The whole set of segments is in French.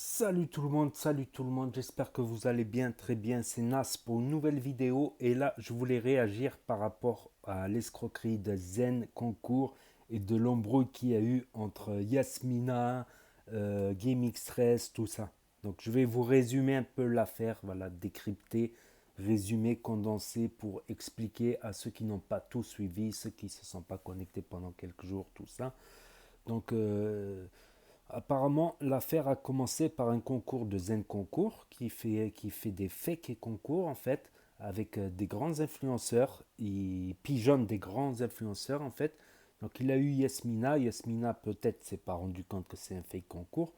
Salut tout le monde, j'espère que vous allez bien, très bien, c'est Nas pour une nouvelle vidéo et là je voulais réagir par rapport à l'escroquerie de Zen Concours et de l'embrouille qu'il y a eu entre Yasmina, GameX13, tout ça. Donc je vais vous résumer un peu l'affaire, voilà, décrypter, résumer, condenser pour expliquer à ceux qui n'ont pas tout suivi, ceux qui ne se sont pas connectés pendant quelques jours, tout ça. Donc apparemment, l'affaire a commencé par un concours de Zen Concours qui fait des fake concours en fait avec des grands influenceurs. Il pigeonne des grands influenceurs en fait. Donc il a eu Yasmina. Yasmina peut-être s'est pas rendu compte que c'est un fake concours.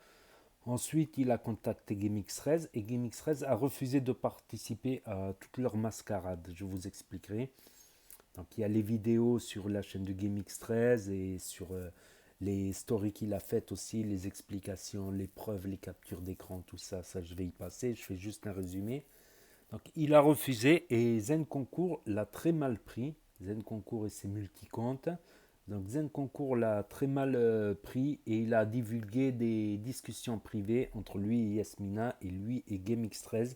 Ensuite, il a contacté GameX13 et GameX13 a refusé de participer à toutes leurs mascarades. Je vous expliquerai. Donc il y a les vidéos sur la chaîne de GameX13 et sur les stories qu'il a faites aussi, les explications, les preuves, les captures d'écran, tout ça, ça je vais y passer, je fais juste un résumé. Donc il a refusé et Zen Concours l'a très mal pris. Zen Concours et ses multicomptes. Donc Zen Concours l'a très mal pris et il a divulgué des discussions privées entre lui et Yasmina et lui et GameX13.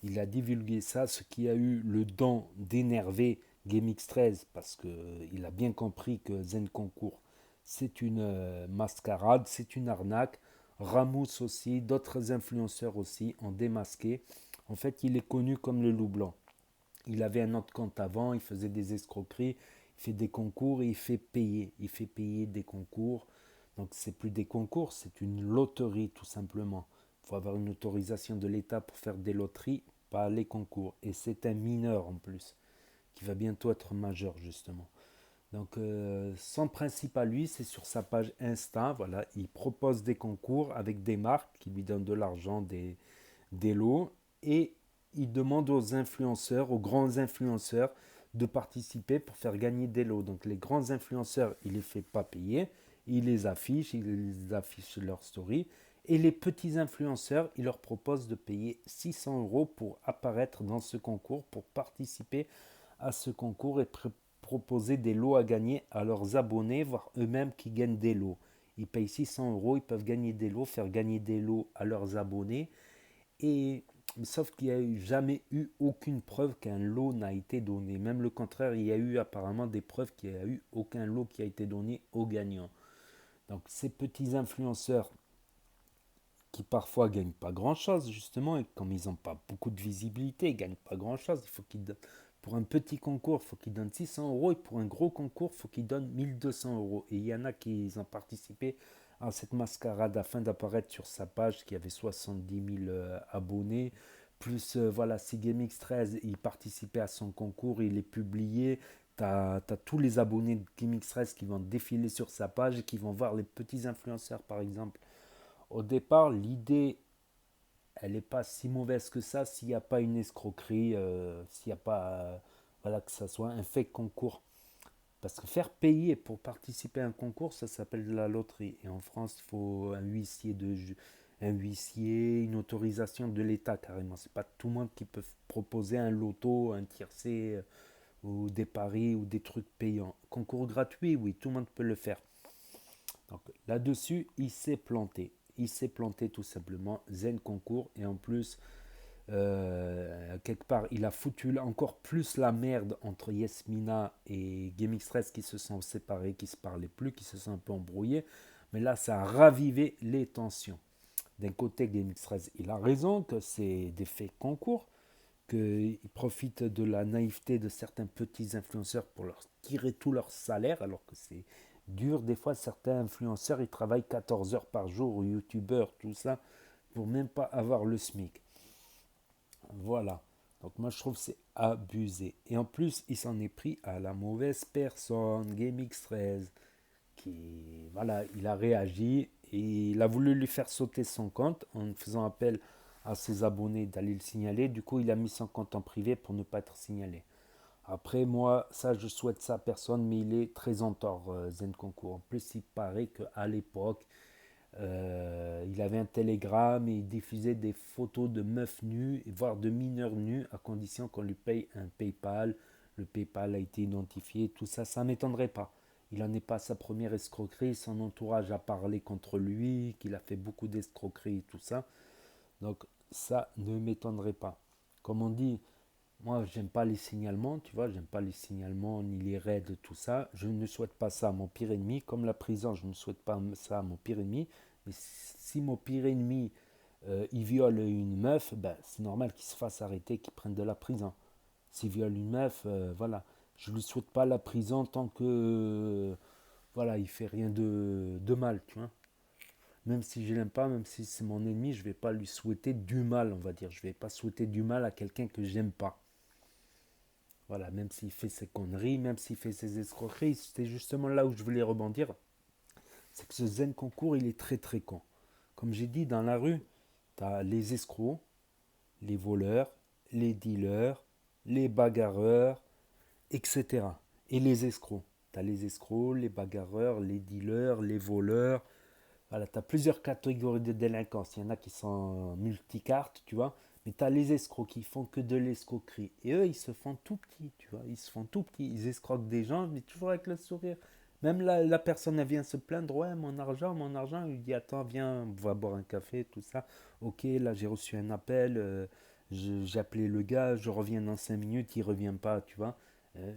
Il a divulgué ça, ce qui a eu le don d'énerver GameX13 parce qu'il a bien compris que Zen Concours c'est une mascarade, c'est une arnaque. Ramous aussi, d'autres influenceurs aussi ont démasqué. En fait, il est connu comme le loup blanc. Il avait un autre compte avant, il faisait des escroqueries, il fait des concours et il fait payer. Il fait payer des concours. Donc c'est plus des concours, c'est une loterie tout simplement. Il faut avoir une autorisation de l'État pour faire des loteries, pas les concours. Et c'est un mineur en plus, qui va bientôt être majeur justement. Donc son principe à lui, c'est sur sa page Insta, voilà, il propose des concours avec des marques qui lui donnent de l'argent, des lots, et il demande aux influenceurs, aux grands influenceurs, de participer pour faire gagner des lots. Donc les grands influenceurs, il ne les fait pas payer, il les affiche leur story, et les petits influenceurs, il leur propose de payer 600 euros pour apparaître dans ce concours, pour participer à ce concours et proposer des lots à gagner à leurs abonnés, voire eux-mêmes qui gagnent des lots. Ils payent 600 euros, ils peuvent gagner des lots, faire gagner des lots à leurs abonnés. Et sauf qu'il n'y a jamais eu aucune preuve qu'un lot n'a été donné. Même le contraire, il y a eu apparemment des preuves qu'il n'y a eu aucun lot qui a été donné aux gagnants. Donc ces petits influenceurs qui parfois gagnent pas grand-chose justement, et comme ils n'ont pas beaucoup de visibilité, ils gagnent pas grand-chose, il faut qu'ils donnent, pour un petit concours, il faut qu'ils donnent 600 euros, et pour un gros concours, il faut qu'ils donnent 1200 euros. Et il y en a qui ont participé à cette mascarade afin d'apparaître sur sa page qui avait 70 000 abonnés. Plus, voilà, si GameX13, il participait à son concours, il est publié. T'as tous les abonnés de GameX13 qui vont défiler sur sa page et qui vont voir les petits influenceurs, par exemple. Au départ, l'idée, elle n'est pas si mauvaise que ça s'il n'y a pas une escroquerie, s'il n'y a pas, voilà, que ça soit un fake concours. Parce que faire payer pour participer à un concours, ça s'appelle de la loterie. Et en France, il faut un huissier, une autorisation de l'État carrément. C'est pas tout le monde qui peut proposer un loto, un tiercé ou des paris ou des trucs payants. Concours gratuit, oui, tout le monde peut le faire. Donc là-dessus, il s'est planté. Il s'est planté tout simplement. Zen concours. Et en plus, quelque part, il a foutu encore plus la merde entre Yasmina et GameX13 qui se sont séparés, qui se parlaient plus, qui se sont un peu embrouillés. Mais là, ça a ravivé les tensions. D'un côté, GameX13, il a raison que c'est des faits concours, qu'il profite de la naïveté de certains petits influenceurs pour leur tirer tout leur salaire, alors que c'est dur. Des fois, certains influenceurs, ils travaillent 14 heures par jour, ou youtubeurs, tout ça, pour même pas avoir le SMIC. Voilà. Donc moi, je trouve que c'est abusé. Et en plus, il s'en est pris à la mauvaise personne, GameX13, qui, voilà, il a réagi et il a voulu lui faire sauter son compte en faisant appel à ses abonnés d'aller le signaler. Du coup, il a mis son compte en privé pour ne pas être signalé. Après, moi, ça, je souhaite ça à personne, mais il est très en tort, Zen Concours. En plus, il paraît qu'à l'époque, il avait un télégramme et il diffusait des photos de meufs nues, voire de mineurs nus, à condition qu'on lui paye un PayPal. Le PayPal a été identifié, tout ça, ça ne m'étonnerait pas. il n'en est pas à sa première escroquerie, son entourage a parlé contre lui, qu'il a fait beaucoup d'escroqueries et tout ça. Donc ça ne m'étonnerait pas. Comme on dit, moi j'aime pas les signalements, tu vois, j'aime pas les signalements ni les raids, tout ça. Je ne souhaite pas ça à mon pire ennemi, comme la prison, je ne souhaite pas ça à mon pire ennemi. Mais si mon pire ennemi il viole une meuf, ben, c'est normal qu'il se fasse arrêter, qu'il prenne de la prison. S'il viole une meuf, voilà. Je lui souhaite pas la prison tant que voilà, il fait rien de mal, tu vois. Même si je l'aime pas, même si c'est mon ennemi, je vais pas lui souhaiter du mal, on va dire. Je vais pas souhaiter du mal à quelqu'un que j'aime pas. Voilà, même s'il fait ses conneries, même s'il fait ses escroqueries, c'était justement là où je voulais rebondir. C'est que ce Zen concours, il est très très con. Comme j'ai dit, dans la rue, tu as les escrocs, les voleurs, les dealers, les bagarreurs, etc. Et les escrocs. Tu as les escrocs, les bagarreurs, les dealers, les voleurs. Voilà, tu as plusieurs catégories de délinquance. Il y en a qui sont multicartes, tu vois. Mais tu as les escrocs qui font que de l'escroquerie. Et eux, ils se font tout petits, tu vois. Ils se font tout petits. Ils escroquent des gens, mais toujours avec le sourire. Même la personne, elle vient se plaindre. Ouais, mon argent, mon argent. Il lui dit, attends, viens, on va boire un café, tout ça. Ok, là, j'ai reçu un appel. J'ai appelé le gars, je reviens dans 5 minutes. Il revient pas, tu vois.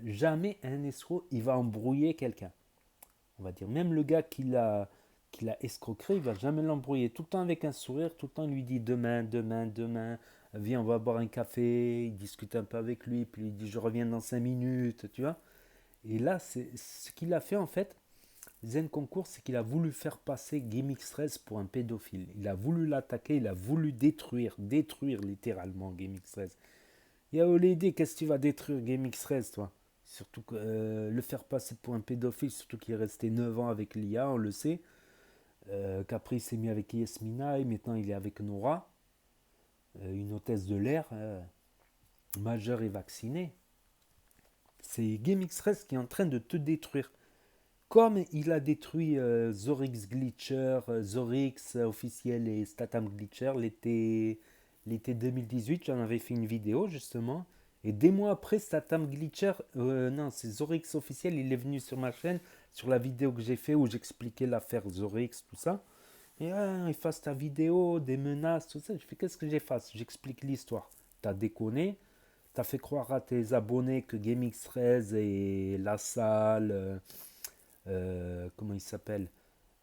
Jamais un escroc, il va embrouiller quelqu'un. On va dire, même le gars qui l'a escroqué, il va jamais l'embrouiller. Tout le temps avec un sourire, tout le temps il lui dit demain, demain, demain, viens, on va boire un café. Il discute un peu avec lui, puis il dit je reviens dans 5 minutes, tu vois. Et là, c'est ce qu'il a fait en fait. Zen Concours, c'est qu'il a voulu faire passer GameX13 pour un pédophile. Il a voulu l'attaquer, il a voulu détruire littéralement GameX13. Et Olédé, qu'est-ce que tu vas détruire GameX13, toi? Surtout que le faire passer pour un pédophile, surtout qu'il est resté 9 ans avec l'IA, on le sait. Qu'après il s'est mis avec Yasmina et maintenant il est avec Nora, une hôtesse de l'air majeure et vaccinée. C'est GameX13 qui est en train de te détruire. Comme il a détruit Zorix Glitcher, Zorix officiel et Statham Glitcher l'été 2018, j'en avais fait une vidéo justement. Et des mois après, Statham Glitcher, non, c'est Zorix officiel, il est venu sur ma chaîne, sur la vidéo que j'ai fait où j'expliquais l'affaire Zorix, tout ça. Et il fasse ta vidéo, des menaces, tout ça. Je fais qu'est-ce que j'efface? J'explique l'histoire. T'as déconné, t'as fait croire à tes abonnés que GameX13 et La Salle, comment il s'appelle,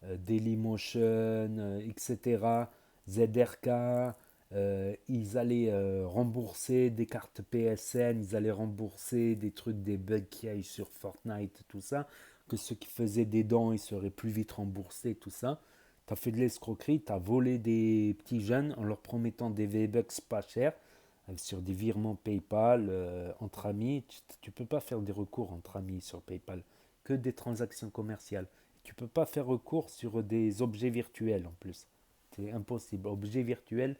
Dailymotion, etc., ZRK, ils allaient rembourser des cartes PSN, ils allaient rembourser des trucs, des bugs qu'il y a eu sur Fortnite, tout ça, que ceux qui faisaient des dons, ils seraient plus vite remboursés, tout ça. Tu as fait de l'escroquerie, tu as volé des petits jeunes en leur promettant des V-Bucks pas chers, sur des virements PayPal entre amis. Tu ne peux pas faire des recours entre amis sur PayPal, que des transactions commerciales. Tu peux pas faire recours sur des objets virtuels en plus. C'est impossible. Objets virtuels,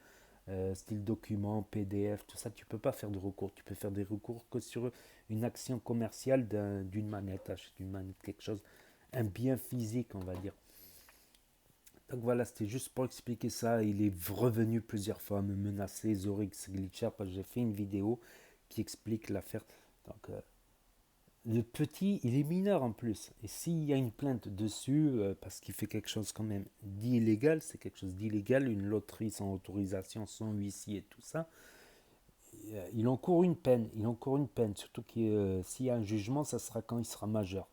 style document, PDF, tout ça, tu peux pas faire de recours. Tu peux faire des recours que sur une action commerciale d'une manette, d'une manette, quelque chose, un bien physique, on va dire. Donc voilà, c'était juste pour expliquer ça. Il est revenu plusieurs fois à me menacer, Zorix Glitcher, parce que j'ai fait une vidéo qui explique l'affaire. Donc le petit, il est mineur en plus. Et s'il y a une plainte dessus, parce qu'il fait quelque chose quand même d'illégal, c'est quelque chose d'illégal, une loterie sans autorisation, sans huissier et tout ça, il encourt une peine. Il encourt une peine. Surtout que s'il y a un jugement, ça sera quand il sera majeur.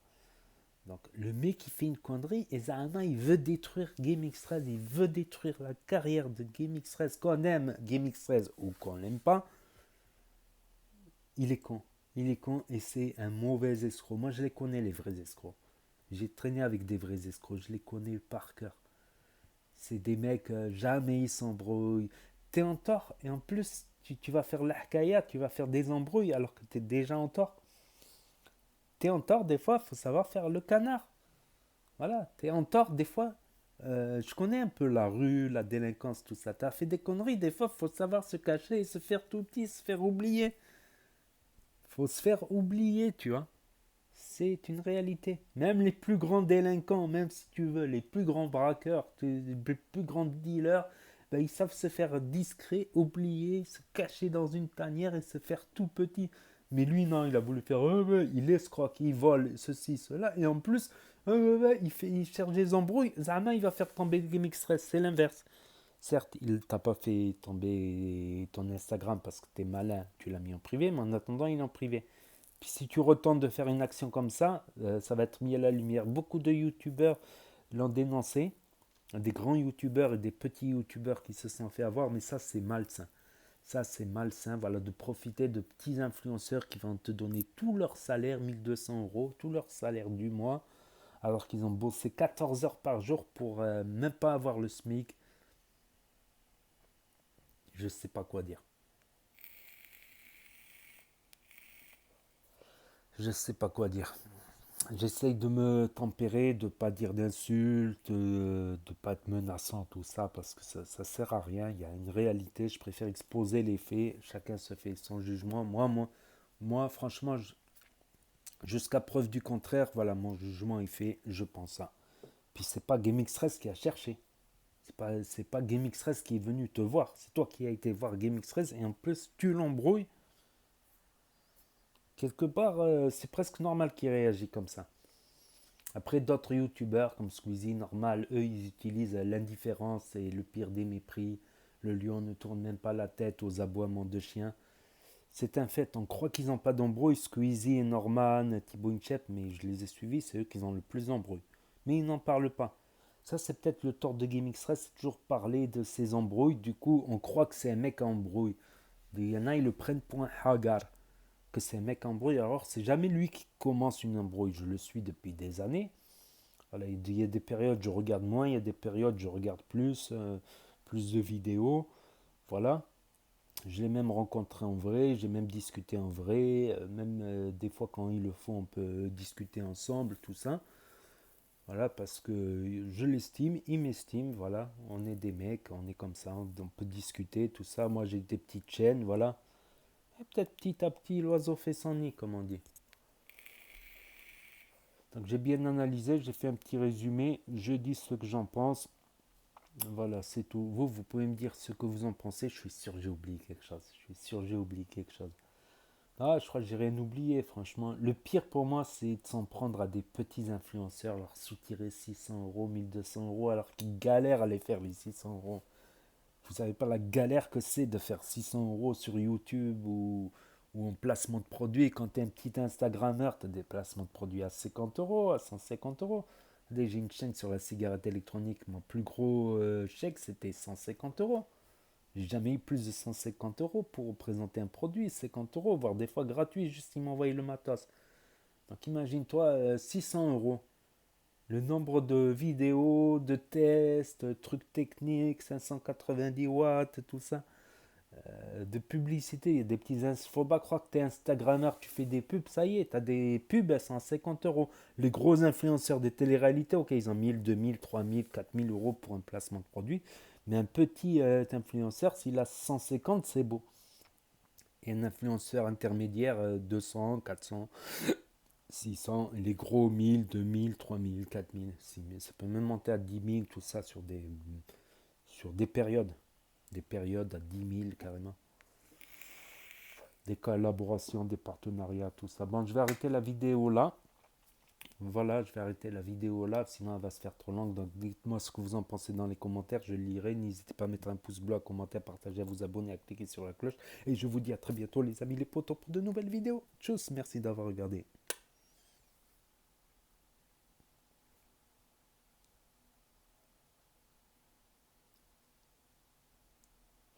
Donc le mec, il fait une connerie et Zahama, il veut détruire GameX13, il veut détruire la carrière de GameX13. Qu'on aime GameX13 ou qu'on l'aime pas, il est con. Il est con et c'est un mauvais escroc. Moi, je les connais, les vrais escrocs. J'ai traîné avec des vrais escrocs. Je les connais par cœur. C'est des mecs, jamais ils s'embrouillent. T'es en tort et en plus, tu vas faire l'ahkaya, tu vas faire des embrouilles alors que t'es déjà en tort. T'es en tort, des fois, il faut savoir faire le canard. Voilà, t'es en tort, des fois. Je connais un peu la rue, la délinquance, tout ça. T'as fait des conneries, des fois, il faut savoir se cacher et se faire tout petit, se faire oublier. Faut se faire oublier, tu vois. C'est une réalité. Même les plus grands délinquants, même si tu veux, les plus grands braqueurs, les plus grands dealers, ben, ils savent se faire discret, oublier, se cacher dans une tanière et se faire tout petit. Mais lui, non, il a voulu faire, ouais, il escroque, il vole, ceci, cela. Et en plus, il cherche des embrouilles. Zama, il va faire tomber le Game Express. C'est l'inverse. Certes, il t'a pas fait tomber ton Instagram parce que t'es malin, tu l'as mis en privé, mais en attendant, il est en privé. Puis si tu retentes de faire une action comme ça va être mis à la lumière. Beaucoup de youtubeurs l'ont dénoncé, des grands youtubeurs et des petits youtubeurs qui se sont fait avoir, mais ça c'est malsain. Ça c'est malsain, voilà, de profiter de petits influenceurs qui vont te donner tout leur salaire, 1 200 euros, tout leur salaire du mois, alors qu'ils ont bossé 14 heures par jour pour même pas avoir le SMIC. Je sais pas quoi dire. Je sais pas quoi dire. J'essaye de me tempérer, de pas dire d'insultes, de pas être menaçant, tout ça, parce que ça sert à rien. Il y a une réalité, je préfère exposer les faits. Chacun se fait son jugement. Moi franchement, jusqu'à preuve du contraire, voilà, mon jugement est fait, je pense ça. Puis c'est pas GameXRS qui a cherché. C'est pas GameXRS qui est venu te voir. C'est toi qui as été voir GameXRS et en plus tu l'embrouilles. Quelque part, c'est presque normal qu'il réagisse comme ça. Après, d'autres youtubeurs comme Squeezie, normal, eux, ils utilisent l'indifférence et le pire des mépris. Le lion ne tourne même pas la tête aux aboiements de chiens. C'est un fait, on croit qu'ils n'ont pas d'embrouille. Squeezie et Norman, Thibaut Inchep, mais je les ai suivis, c'est eux qui ont le plus d'embrouille. Mais ils n'en parlent pas. Ça, c'est peut-être le tort de GameXRS, c'est toujours parler de ces embrouilles. Du coup, on croit que c'est un mec à embrouille. Il y en a, ils le prennent pour un hagar, que c'est un mec à embrouille. Alors, c'est jamais lui qui commence une embrouille. Je le suis depuis des années. Voilà, il y a des périodes je regarde moins, il y a des périodes je regarde plus de vidéos. Voilà. Je l'ai même rencontré en vrai, j'ai même discuté en vrai, même des fois quand il le faut, on peut discuter ensemble, tout ça. Voilà, parce que je l'estime, il m'estime, voilà. On est des mecs, on est comme ça, on peut discuter, tout ça. Moi j'ai des petites chaînes, voilà. Et peut-être petit à petit, l'oiseau fait son nid, comme on dit. Donc j'ai bien analysé, j'ai fait un petit résumé, je dis ce que j'en pense. Voilà, c'est tout. Vous pouvez me dire ce que vous en pensez. Je suis sûr que j'ai oublié quelque chose. Je suis sûr que j'ai oublié quelque chose. Ah, je crois que j'ai rien oublié, franchement. Le pire pour moi, c'est de s'en prendre à des petits influenceurs, leur soutirer 600 euros, 1 200 euros, alors qu'ils galèrent à les faire, les 600 euros. Vous savez pas la galère que c'est de faire 600 euros sur YouTube ou en placement de produits. Quand tu es un petit Instagrammeur, tu as des placements de produits à 50 euros, à 150 euros. Dès que j'ai une chaîne sur la cigarette électronique, mon plus gros chèque, c'était 150 euros. J'ai jamais eu plus de 150 euros pour présenter un produit, 50 euros, voire des fois gratuit, juste ils m'envoyaient le matos. Donc imagine-toi 600 euros. Le nombre de vidéos, de tests, trucs techniques, 590 watts, tout ça, de publicité, il y a des petits... Faut pas croire que tu es Instagrammeur, tu fais des pubs, ça y est, tu as des pubs à 150 euros. Les gros influenceurs des téléréalités, ok, ils ont 1000, 2000, 3000, 4000 euros pour un placement de produit. Mais un petit influenceur, s'il a 150, c'est beau. Et un influenceur intermédiaire, 200, 400, 600. Et les gros, 1000, 2000, 3000, 4000, 6000. Ça peut même monter à 10 000, tout ça sur des périodes. Des périodes à 10 000 carrément. Des collaborations, des partenariats, tout ça. Bon, je vais arrêter la vidéo là. Voilà, je vais arrêter la vidéo là, sinon elle va se faire trop longue. Donc dites-moi ce que vous en pensez dans les commentaires, je lirai. N'hésitez pas à mettre un pouce bleu, à commenter, à partager, à vous abonner, à cliquer sur la cloche. Et je vous dis à très bientôt les amis les potos pour de nouvelles vidéos. Tchuss, merci d'avoir regardé.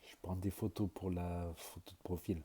Je prends des photos pour la photo de profil.